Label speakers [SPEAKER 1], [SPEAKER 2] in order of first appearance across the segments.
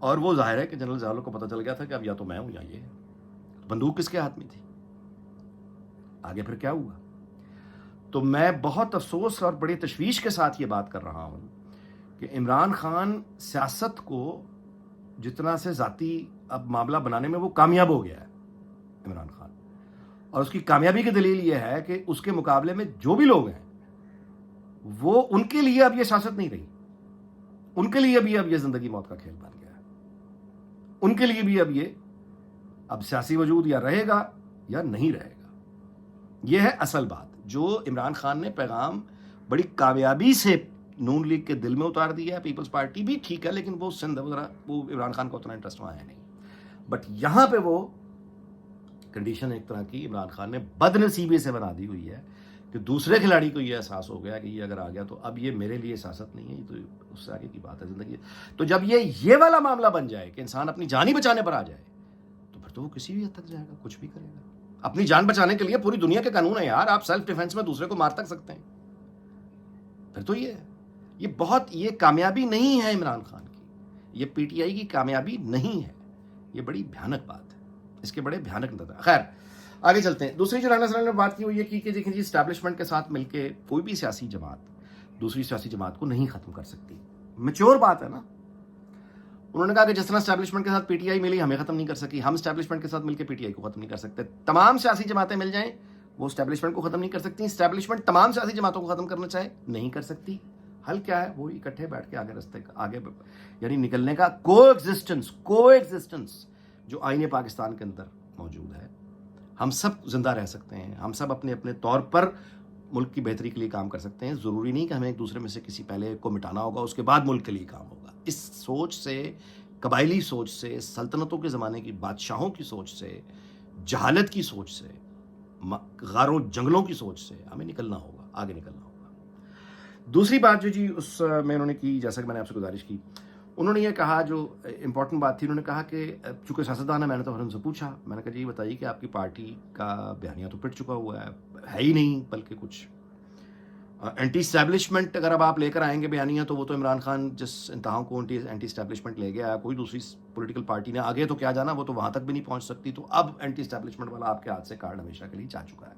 [SPEAKER 1] اور وہ ظاہر ہے کہ جنرل ضیاء کو پتہ چل گیا تھا کہ اب یا تو میں ہوں یا یہ ہے. بندوق کس کے ہاتھ میں تھی؟ آگے پھر کیا ہوا؟ تو میں بہت افسوس اور بڑی تشویش کے ساتھ یہ بات کر رہا ہوں کہ عمران خان سیاست کو جتنا سے ذاتی اب معاملہ بنانے میں وہ کامیاب ہو گیا ہے عمران خان. اور اس کی کامیابی کی دلیل یہ ہے کہ اس کے مقابلے میں جو بھی لوگ ہیں وہ ان کے لیے اب یہ سیاست نہیں رہی. ان کے لیے بھی اب یہ زندگی موت کا کھیل بن گیا ہے. ان کے لیے بھی اب سیاسی وجود یا رہے گا یا نہیں رہے گا. یہ ہے اصل بات جو عمران خان نے پیغام بڑی کامیابی سے نون لیگ کے دل میں اتار دیا ہے. پیپلز پارٹی بھی ٹھیک ہے لیکن وہ سندھ وہ عمران خان کو اتنا انٹرسٹ وہاں ہے نہیں. بٹ یہاں پہ وہ کنڈیشن ایک طرح کی عمران خان نے بد نصیبی سے بنا دی ہوئی ہے کہ دوسرے کھلاڑی کو یہ احساس ہو گیا کہ یہ اگر آ گیا تو اب یہ میرے لیے سیاست نہیں ہے, یہ تو اس سے آگے کی بات ہے زندگی. تو جب یہ والا معاملہ بن جائے کہ انسان اپنی جان ہی بچانے پر آ جائے تو پھر تو وہ کسی بھی حد تک جائے گا, کچھ بھی کرے گا. اپنی جان بچانے کے لیے پوری دنیا کے قانون ہے یار, آپ سیلف ڈیفenس میں دوسرے کو مار تک سکتے ہیں. پھر تو یہ کامیابی نہیں ہے عمران خان کی, یہ پی ٹی آئی کی کامیابی نہیں ہے. یہ بڑی بھیانک بات ہے, اس کے بڑے بھیانک نتائج. خیر آگے چلتے ہیں. دوسری جو رانا ثناء نے بات کی وہ یہ کی کہ دیکھیں جی اسٹیبلشمنٹ کے ساتھ مل کے کوئی بھی سیاسی جماعت دوسری سیاسی جماعت کو نہیں ختم کر سکتی. میچور بات ہے نا. انہوں نے کہا کہ جس طرح اسٹیبلشمنٹ کے ساتھ پی ٹی آئی ملی ہمیں ختم نہیں کر سکی, ہم اسٹیبلشمنٹ کے ساتھ مل کے پی ٹی آئی کو ختم نہیں کر سکتے. تمام سیاسی جماعتیں مل جائیں وہ اسٹیبلشمنٹ کو ختم نہیں کر سکتی. اسٹیبلشمنٹ تمام سیاسی جماعتوں کو ختم کرنا چاہے نہیں کر سکتی. حل کیا ہے؟ وہ اکٹھے بیٹھ کے آگے یعنی نکلنے کا کو ایگزسٹنس جو آئین پاکستان کے اندر موجود ہے. ہم سب زندہ رہ سکتے ہیں, ہم سب اپنے اپنے طور پر ملک کی بہتری کے لیے کام کر سکتے ہیں. ضروری نہیں کہ ہمیں ایک دوسرے میں سے کسی پہلے ایک کو مٹانا ہوگا اس کے بعد ملک کے لیے کام ہوگا. اس سوچ سے, قبائلی سوچ سے, سلطنتوں کے زمانے کی بادشاہوں کی سوچ سے, جہالت کی سوچ سے, غاروں جنگلوں کی سوچ سے ہمیں نکلنا ہوگا, آگے نکلنا ہوگا. دوسری بات جو جی اس میں انہوں نے کی, جیسا کہ میں نے آپ سے گزارش کی, انہوں نے یہ کہا جو امپورٹنٹ بات تھی, انہوں نے کہا کہ چونکہ سیاستدان ہے, میں نے تو ان سے پوچھا, میں نے کہا جی یہ بتائیے کہ آپ کی پارٹی کا بیانیہ تو پٹ چکا ہوا ہے ہی نہیں, بلکہ کچھ اینٹی اسٹیبلشمنٹ اگر اب آپ لے کر آئیں گے بیانیہ تو وہ تو عمران خان جس انتہاؤں کو اینٹی اسٹیبلشمنٹ لے گیا ہے, کوئی دوسری پولیٹیکل پارٹی نے آگے تو کیا جانا, وہ تو وہاں تک بھی نہیں پہنچ سکتی. تو اب اینٹی اسٹیبلشمنٹ والا آپ کے ہاتھ سے کارڈ ہمیشہ کے لیے جا چکا ہے.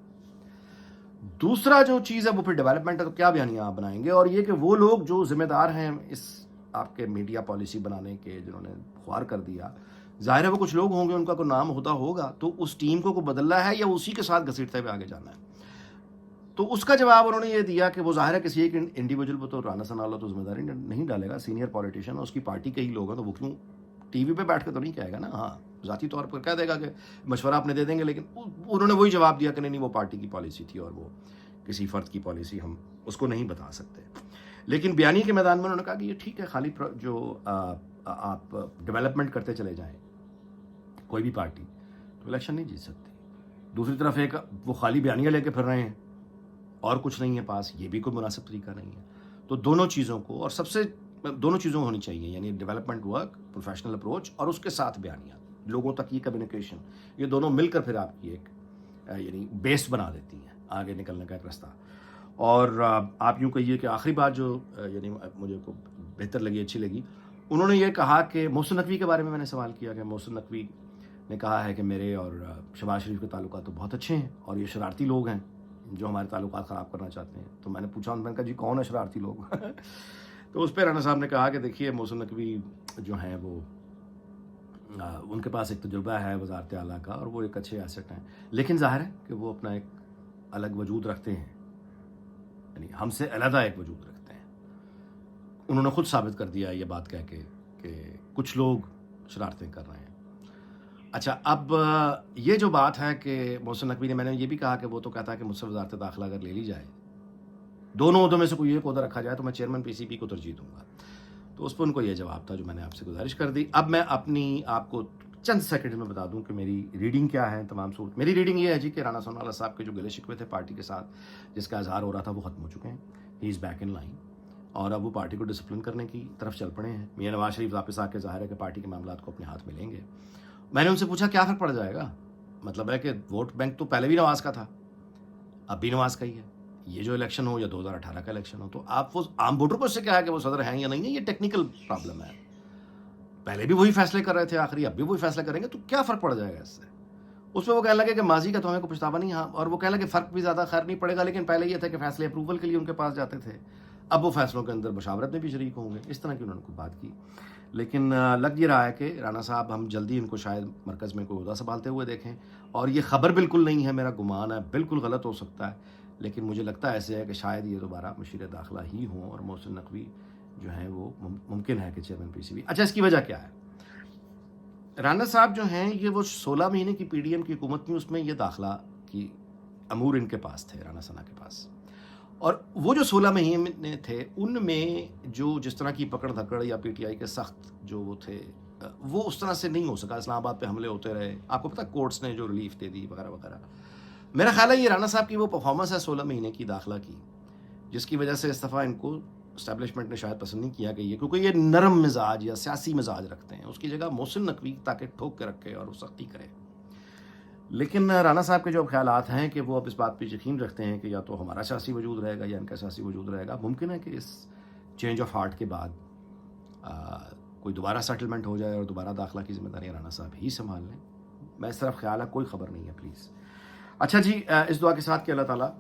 [SPEAKER 1] دوسرا جو چیز ہے وہ پھر ڈیولپمنٹ ہے. تو کیا بیانیہ آپ بنائیں گے؟ اور یہ کہ وہ لوگ جو ذمہ دار ہیں اس آپ کے میڈیا پالیسی بنانے کے, جنہوں نے خوار کر دیا, ظاہر ہے وہ کچھ لوگ ہوں گے, ان کا کوئی نام ہوگا, تو اس ٹیم کو بدلنا ہے یا اسی کے ساتھ گھسیٹتے ہوئے آگے جانا ہے. تو اس کا جواب انہوں نے یہ دیا کہ وہ ظاہر ہے کسی ایک انڈیویجول پہ تو رانا ثناء اللہ تو ذمہ داری نہیں ڈالے گا, سینئر پولیٹیشین, اس کی پارٹی کے ہی لوگ ہیں, تو وہ کیوں ٹی وی پہ بیٹھ کے تو نہیں کہے گا نا. ہاں ذاتی طور پر کہہ دے گا کہ مشورہ اپنے دے دیں گے, لیکن انہوں نے وہی جواب دیا کہ نہیں وہ پارٹی کی پالیسی تھی اور وہ کسی فرد کی پالیسی ہم اس کو نہیں بتا سکتے. لیکن بیانی کے میدان میں انہوں نے کہا کہ یہ ٹھیک ہے, خالی جو آپ ڈیولپمنٹ کرتے چلے جائیں کوئی بھی پارٹی تو الیکشن نہیں جیت سکتی. دوسری طرف ایک وہ خالی بیانیاں لے کے پھر رہے ہیں اور کچھ نہیں ہے پاس, یہ بھی کوئی مناسب طریقہ نہیں ہے. تو دونوں چیزوں کو, اور سب سے دونوں چیزوں ہونی چاہیے, یعنی ڈیولپمنٹ ورک, پروفیشنل اپروچ, اور اس کے ساتھ بیانیاں, لوگوں تک یہ کمیونیکیشن, یہ دونوں مل کر پھر آپ کی ایک یعنی بیس بنا دیتی ہیں آگے نکلنے کا ایک راستہ. اور آپ یوں کہیے کہ آخری بات جو یعنی مجھے کو بہتر لگی, اچھی لگی, انہوں نے یہ کہا کہ محسن نقوی کے بارے میں نے سوال کیا کہ محسن نقوی نے کہا ہے کہ میرے اور شہباز شریف کے تعلقات تو بہت اچھے ہیں اور یہ شرارتی لوگ ہیں جو ہمارے تعلقات خراب کرنا چاہتے ہیں. تو میں نے پوچھا, میں نے کہا جی کون ہے شرارتی لوگ؟ تو اس پہ رانا صاحب نے کہا کہ دیکھیے محسن نقوی جو ہیں وہ ان کے پاس ایک تجربہ ہے وزارت اعلیٰ کا اور وہ ایک اچھے ایسٹ ہیں, لیکن ظاہر ہے کہ وہ اپنا ایک الگ وجود رکھتے ہیں, یعنی ہم سے علیحدہ ایک وجود رکھتے ہیں. انہوں نے خود ثابت کر دیا یہ بات کہہ کے کہ کچھ لوگ شرارتیں کر رہے ہیں. اچھا, اب یہ جو بات ہے کہ محسن نقوی نے, میں نے یہ بھی کہا کہ وہ تو کہتا ہے کہ مجھ سے وزارت داخلہ اگر لے لی جائے, دونوں عہدوں میں سے کوئی ایک عہدہ رکھا جائے تو میں چیئرمین پی سی بی کو ترجیح دوں گا. تو اس پہ ان کو یہ جواب تھا جو میں نے آپ سے گزارش کر دی. اب میں اپنی آپ کو چند سیکنڈ میں بتا دوں کہ میری ریڈنگ کیا ہے تمام صورت. میری ریڈنگ یہ ہے جی کہ رانا ثناء اللہ صاحب کے جو گلے شکوے تھے پارٹی کے ساتھ جس کا اظہار ہو رہا تھا وہ ختم ہو چکے ہیں. ہی از بیک ان لائن, اور اب وہ پارٹی کو ڈسپلن کرنے کی طرف چل پڑے ہیں. میاں نواز شریف واپس آ کے ظاہر ہے کہ پارٹی کے معاملات کو اپنے ہاتھ میں لیں گے. میں نے ان سے پوچھا کیا فرق پڑ جائے گا, مطلب ہے کہ ووٹ بینک تو پہلے بھی نواز کا تھا, اب بھی نواز کا ہی ہے. یہ جو الیکشن ہو یا 2018 کا الیکشن ہو, تو آپ وہ عام ووٹر کو اس سے کیا ہے کہ وہ صدر ہیں یا نہیں ہے, یہ ٹیکنیکل پرابلم ہے. پہلے بھی وہی فیصلے کر رہے تھے آخری، اب بھی وہی فیصلے کریں گے، تو کیا فرق پڑ جائے گا اس سے؟ اس پہ وہ کہنے لگے کہ ماضی کا تو ہمیں کو پچھتاوا نہیں، ہاں، اور وہ کہنے لگے فرق بھی زیادہ خیر نہیں پڑے گا، لیکن پہلے یہ تھا کہ فیصلے اپروول کے لیے ان کے پاس جاتے تھے، اب وہ فیصلوں کے اندر مشاورت میں بھی شریک ہوں گے، اس طرح کی انہوں نے کوئی بات کی. لیکن لگ یہ رہا ہے کہ رانا صاحب ہم جلدی ان کو شاید مرکز میں کوئی عہدہ سنبھالتے ہوئے دیکھیں، اور یہ خبر بالکل نہیں ہے، میرا گمان ہے، بالکل غلط ہو سکتا ہے، لیکن مجھے لگتا ہے ایسے ہے کہ شاید یہ دوبارہ مشیر داخلہ ہی ہوں اور محسن نقوی جو ہیں وہ ممکن ہے کہ چیئرمین پی سی بی. اچھا، اس کی وجہ کیا ہے؟ رانا صاحب جو ہیں یہ وہ 16 مہینے کی پی ڈی ایم کی حکومت تھی، اس میں یہ داخلہ کی امور ان کے پاس تھے، رانا ثنا کے پاس، اور وہ جو 16 مہینے تھے ان میں جو جس طرح کی پکڑ دھکڑ یا پی ٹی آئی کے سخت جو وہ تھے وہ اس طرح سے نہیں ہو سکا. اسلام آباد پہ حملے ہوتے رہے، آپ کو پتہ کورٹس نے جو ریلیف دے دی وغیرہ وغیرہ. میرا خیال ہے یہ رانا صاحب کی وہ پرفارمنس ہے 16 مہینے کی داخلہ کی، جس کی وجہ سے اس دفعہ ان کو اسٹیبلشمنٹ نے شاید پسند نہیں کیا کہ یہ، کیونکہ یہ نرم مزاج یا سیاسی مزاج رکھتے ہیں، اس کی جگہ محسن نقوی تاکہ ٹھوک کے رکھے اور وہ سختی کرے. لیکن رانا صاحب کے جو خیالات ہیں کہ وہ اب اس بات پہ یقین رکھتے ہیں کہ یا تو ہمارا سیاسی وجود رہے گا یا ان کا سیاسی وجود رہے گا. ممکن ہے کہ اس چینج آف ہارٹ کے بعد کوئی دوبارہ سیٹلمنٹ ہو جائے اور دوبارہ داخلہ کی ذمہ داری رانا صاحب ہی سنبھال لیں. میں اس طرف خیال ہے، کوئی خبر نہیں ہے پلیز. اچھا جی، اس دعا کے ساتھ کہ اللہ تعالیٰ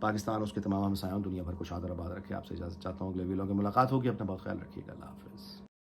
[SPEAKER 1] پاکستان اس کے تمام ہمسایوں دنیا بھر کو شاد اور آباد رکھے. آپ سے اجازت چاہتا ہوں، اگلے ویڈیو میں ملاقات ہوگی. اپنا بہت خیال رکھیے گا. اللہ حافظ.